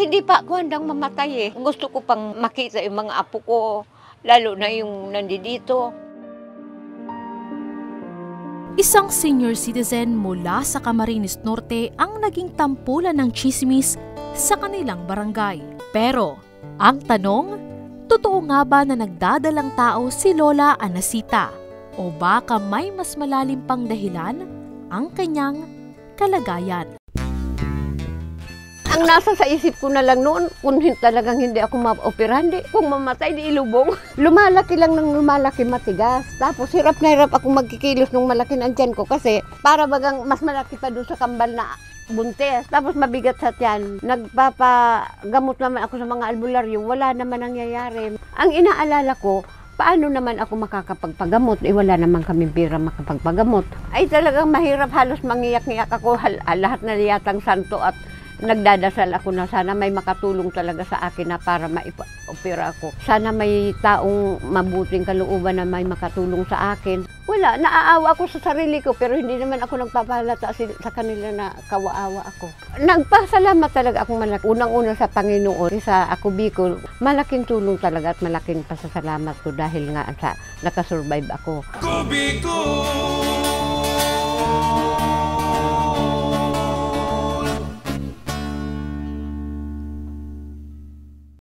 hindi pa ako handang mamatay eh. Gusto ko pang makita yung mga apo ko, lalo na yung nandito. Isang senior citizen mula sa Camarines Norte ang naging tampulan ng tsismis sa kanilang barangay. Pero, ang tanong, totoo nga ba na nagdadalang tao si Lola Anacita? O baka may mas malalim pang dahilan ang kanyang kalagayan? Ang nasa sa isip ko na lang noon, kung talagang hindi ako ma-operahan, kung mamatay, di ilubong. Lumalaki lang ng lumalaki matigas. Tapos hirap na hirap ako magkikilos nung malaki ng tiyan ko kasi para bagang mas malaki pa doon sa kambal na buntis. Tapos mabigat sa tiyan. Nagpapagamot naman ako sa mga albularyo, wala naman nangyayari. Ang inaalala ko, paano naman ako makakapagpagamot? Wala naman kaming pera makapagpagamot. Ay talagang mahirap, halos mangiyak-ngiyak ako. Lahat na yatang santo at nagdadasal ako na sana may makatulong talaga sa akin na para maipopera ako. Sana may taong mabuting kalooban na may makatulong sa akin. Wala, naaawa ako sa sarili ko pero hindi naman ako nagpapahalata sa kanila na kawaawa ako. Nagpasalamat talaga akong malaki. Unang-una sa Panginoon, sa ako Bicol, malaking tulong talaga at malaking pasasalamat ko dahil nga sa nakasurvive ako.